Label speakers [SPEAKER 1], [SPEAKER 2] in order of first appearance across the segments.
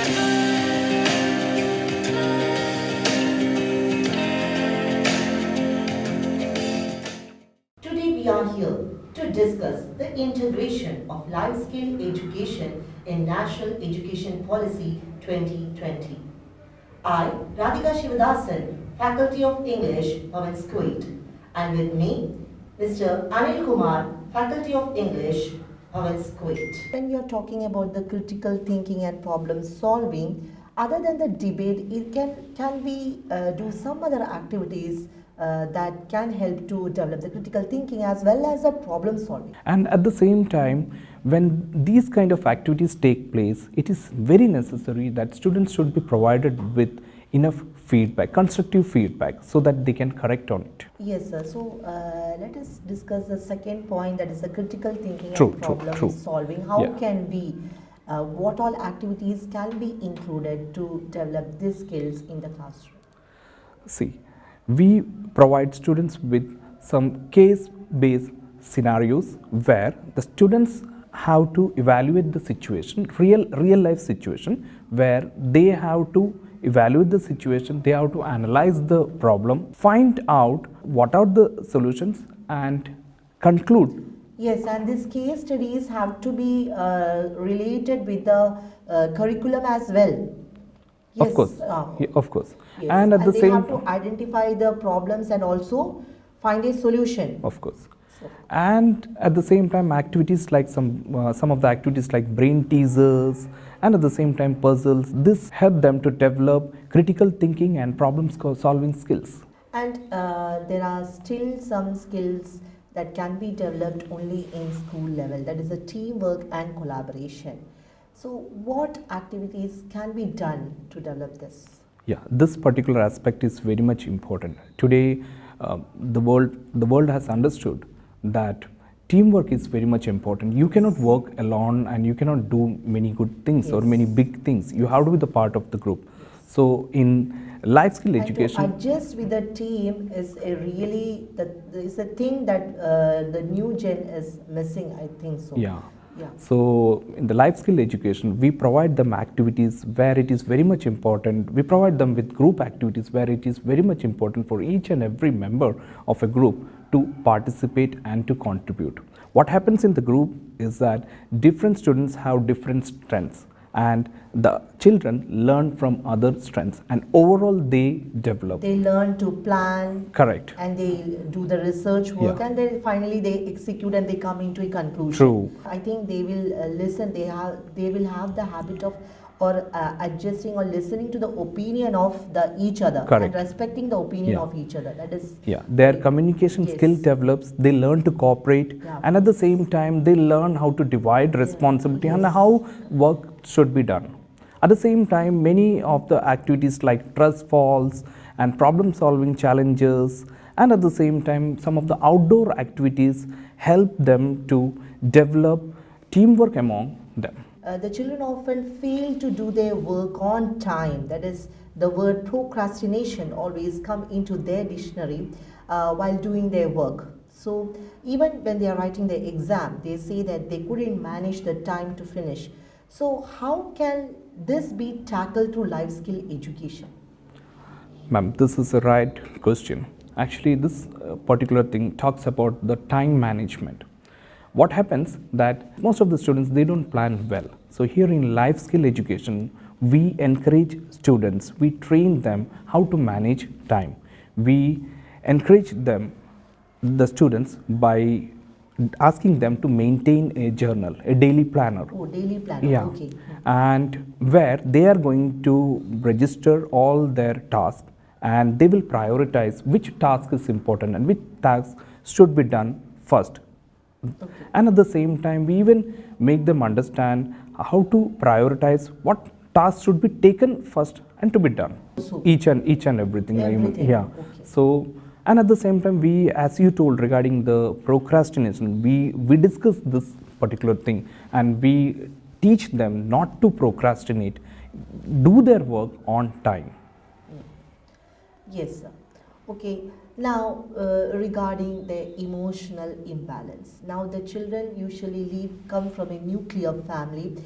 [SPEAKER 1] Today we are here to discuss the integration of life skill education in National Education Policy 2020. I, Radhika Shivadasan, Faculty of English, Women's Kuwait, and with me, Mr. Anil Kumar, Faculty of English, Women's Kuwait. When we are talking about the critical thinking and problem solving, other than the debate, can we do some other activities that can help to develop the critical thinking as well as the problem solving.
[SPEAKER 2] And at the same time, when these kind of activities take place, it is very necessary that students should be provided with enough feedback, constructive feedback, so that they can correct on it.
[SPEAKER 1] Yes, sir. So let us discuss the second point, that is the critical thinking and
[SPEAKER 2] True.
[SPEAKER 1] solving. How can we, what all activities can be included to develop these skills in the classroom?
[SPEAKER 2] See, we provide students with some case-based scenarios where the students have to evaluate the situation, real life situation, where they have to evaluate the situation, they have to analyze the problem, find out what are the solutions and conclude.
[SPEAKER 1] Yes, and these case studies have to be related with the curriculum as well.
[SPEAKER 2] Yes, of course.
[SPEAKER 1] Yes.
[SPEAKER 2] And at the
[SPEAKER 1] they
[SPEAKER 2] same
[SPEAKER 1] have to identify the problems and also find a solution.
[SPEAKER 2] Of course. And at the same time, activities like some of the activities like brain teasers and at the same time puzzles, this help them to develop critical thinking and problem solving skills.
[SPEAKER 1] And there are still some skills that can be developed only in school level, that is the teamwork and collaboration. So what activities can be done to develop this?
[SPEAKER 2] Yeah, this particular aspect is very much important. Today, the world has understood that teamwork is very much important. You cannot work alone and you cannot do many good things or many big things. You have to be the part of the group. So in life skill education,
[SPEAKER 1] to adjust with the team is a really is a thing that the new gen is missing, I think so.
[SPEAKER 2] Yeah. So in the life skill education, we provide them activities where it is very much important. We provide them with group activities where it is very much important for each and every member of a group to participate and to contribute. What happens in the group is that different students have different strengths and the children learn from other strengths and overall they develop.
[SPEAKER 1] They learn to plan.
[SPEAKER 2] Correct.
[SPEAKER 1] And they do the research work and then finally they execute and they come into a conclusion.
[SPEAKER 2] True.
[SPEAKER 1] I think they will listen, they will have the habit of adjusting or listening to the opinion of each other.
[SPEAKER 2] Correct.
[SPEAKER 1] And respecting the opinion of each other. That is
[SPEAKER 2] their communication skill develops, they learn to cooperate and at the same time they learn how to divide responsibility and how work should be done. At the same time, many of the activities like trust falls and problem solving challenges and at the same time some of the outdoor activities help them to develop teamwork among them.
[SPEAKER 1] The children often fail to do their work on time. That is, the word procrastination always come into their dictionary while doing their work. So even when they are writing the exam, they say that they couldn't manage the time to finish. So how can this be tackled through life skill education?
[SPEAKER 2] Ma'am, this is the right question. Actually, this particular thing talks about the time management. What happens that most of the students, they don't plan well. So here in life skill education, we encourage students, we train them how to manage time. We encourage them, the students, by asking them to maintain a journal, a daily planner.
[SPEAKER 1] Oh, daily planner, okay.
[SPEAKER 2] And where they are going to register all their tasks and they will prioritize which task is important and which task should be done first. Okay. And at the same time, we even make them understand how to prioritize what tasks should be taken first and to be done. So each and everything.
[SPEAKER 1] Okay.
[SPEAKER 2] So, and at the same time, we, as you told regarding the procrastination, we discuss this particular thing and we teach them not to procrastinate, do their work on time.
[SPEAKER 1] Yes, sir. Okay. Now, regarding the emotional imbalance. Now, the children usually come from a nuclear family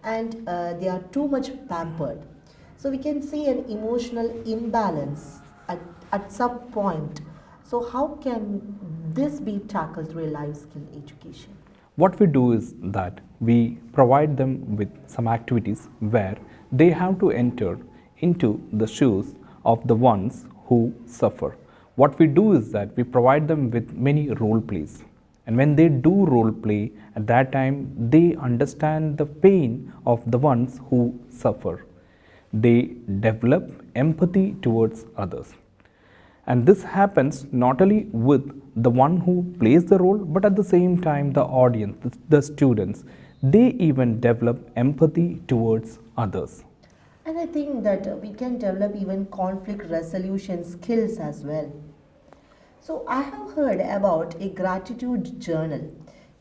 [SPEAKER 1] and they are too much pampered. So we can see an emotional imbalance at some point. So how can this be tackled through a life skill education?
[SPEAKER 2] What we do is that we provide them with some activities where they have to enter into the shoes of the ones who suffer. What we do is that we provide them with many role plays. And when they do role play, at that time they understand the pain of the ones who suffer. They develop empathy towards others. And this happens not only with the one who plays the role, but at the same time the audience, the students, they even develop empathy towards others.
[SPEAKER 1] And I think that we can develop even conflict resolution skills as well. So I have heard about a gratitude journal.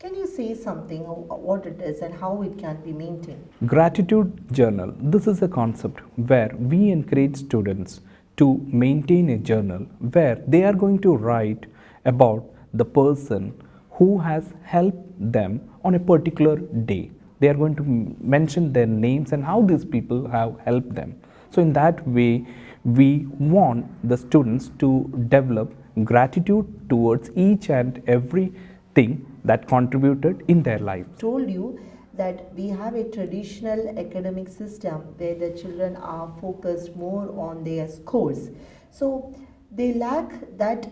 [SPEAKER 1] Can you say something what it is and how it can be maintained?
[SPEAKER 2] Gratitude journal. This is a concept where we encourage students to maintain a journal where they are going to write about the person who has helped them on a particular day. They are going to mention their names and how these people have helped them. So in that way, we want the students to develop gratitude towards each and everything that contributed in their life.
[SPEAKER 1] Told you that we have a traditional academic system where the children are focused more on their scores. So they lack that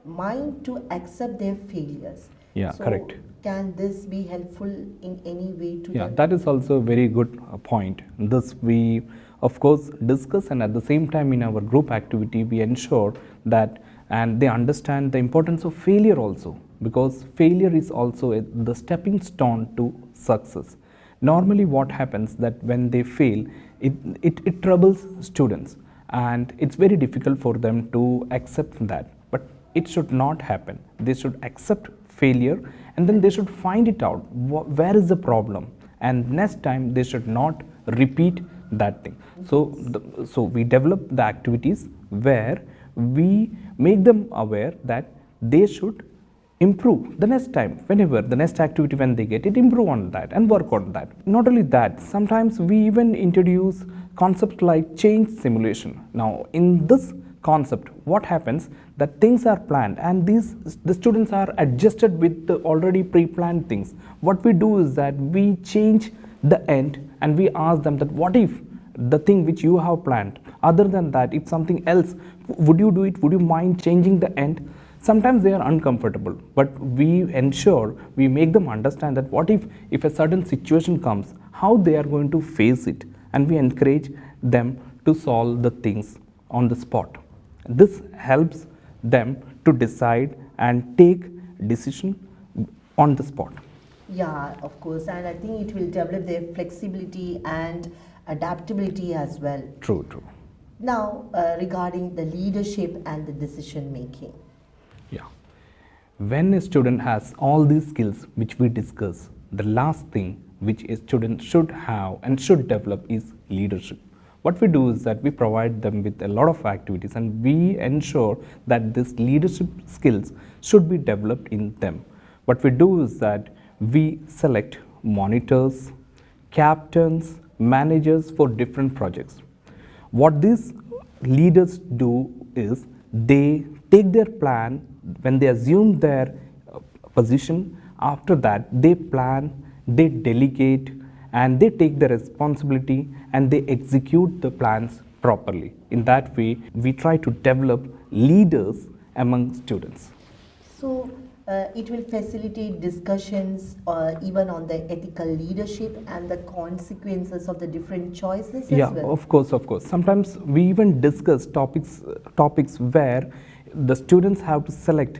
[SPEAKER 1] mind to accept their failures.
[SPEAKER 2] Yeah,
[SPEAKER 1] so
[SPEAKER 2] correct.
[SPEAKER 1] Can this be helpful in any way to
[SPEAKER 2] Yeah,
[SPEAKER 1] them?
[SPEAKER 2] that is also a very good point. This we of course discuss, and at the same time in our group activity we ensure that and they understand the importance of failure also, because failure is also the stepping stone to success. Normally what happens that when they fail, it troubles students and it's very difficult for them to accept that, but it should not happen. They should accept failure and then they should find it out where is the problem, and next time they should not repeat that thing. So we develop the activities where we make them aware that they should improve the next time, whenever the next activity when they get it, improve on that and work on that. Not only that, sometimes we even introduce concepts like change simulation. Now in this concept what happens that things are planned and the students are adjusted with the already pre-planned things. What we do is that we change the end and we ask them that what if the thing which you have planned, other than that, if something else, would you do it? Would you mind changing the end? Sometimes they are uncomfortable, but we ensure, we make them understand that what if a certain situation comes, how they are going to face it, and we encourage them to solve the things on the spot. This helps them to decide and take decision on the spot.
[SPEAKER 1] Yeah, of course, and I think it will develop their flexibility and adaptability as well.
[SPEAKER 2] True.
[SPEAKER 1] Now, regarding the leadership and the decision making.
[SPEAKER 2] Yeah. When a student has all these skills which we discuss, the last thing which a student should have and should develop is leadership. What we do is that we provide them with a lot of activities and we ensure that this leadership skills should be developed in them. What we do is that we select monitors, captains, managers for different projects. What these leaders do is they take their plan when they assume their position. After that they plan, they delegate, and they take the responsibility and they execute the plans properly. In that way we try to develop leaders among students.
[SPEAKER 1] So it will facilitate discussions even on the ethical leadership and the consequences of the different choices as well.
[SPEAKER 2] Of course. Sometimes we even discuss topics where the students have to select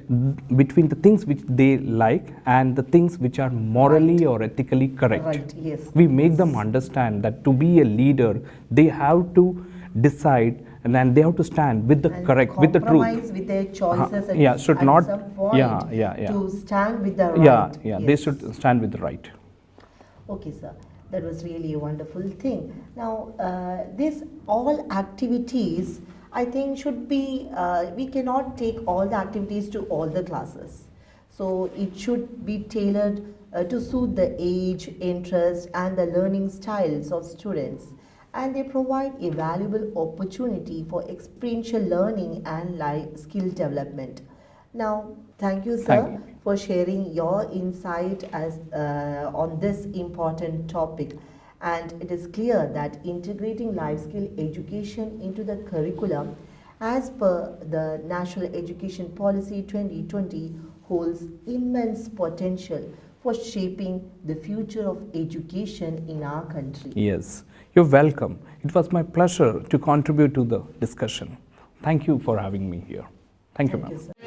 [SPEAKER 2] between the things which they like and the things which are morally or ethically correct.
[SPEAKER 1] Right, yes.
[SPEAKER 2] We make them understand that to be a leader, they have to decide and then they have to stand with the correct, with the truth.
[SPEAKER 1] Compromise with their choices at
[SPEAKER 2] should
[SPEAKER 1] at
[SPEAKER 2] not.
[SPEAKER 1] some point to stand with the right.
[SPEAKER 2] They
[SPEAKER 1] Yes.
[SPEAKER 2] should stand with the right.
[SPEAKER 1] Okay, sir. That was really a wonderful thing. Now, this all activities, I think, should be, we cannot take all the activities to all the classes. So, it should be tailored to suit the age, interest, and the learning styles of students. And they provide a valuable opportunity for experiential learning and life skill development. Now, thank you,
[SPEAKER 2] Thank
[SPEAKER 1] sir,
[SPEAKER 2] you.
[SPEAKER 1] for sharing your insight on this important topic. And it is clear that integrating life skill education into the curriculum as per the National Education Policy 2020 holds immense potential for shaping the future of education in our country.
[SPEAKER 2] Yes, you're welcome. It was my pleasure to contribute to the discussion. Thank you for having me here. Thank you,
[SPEAKER 1] Thank
[SPEAKER 2] ma'am.
[SPEAKER 1] you, sir.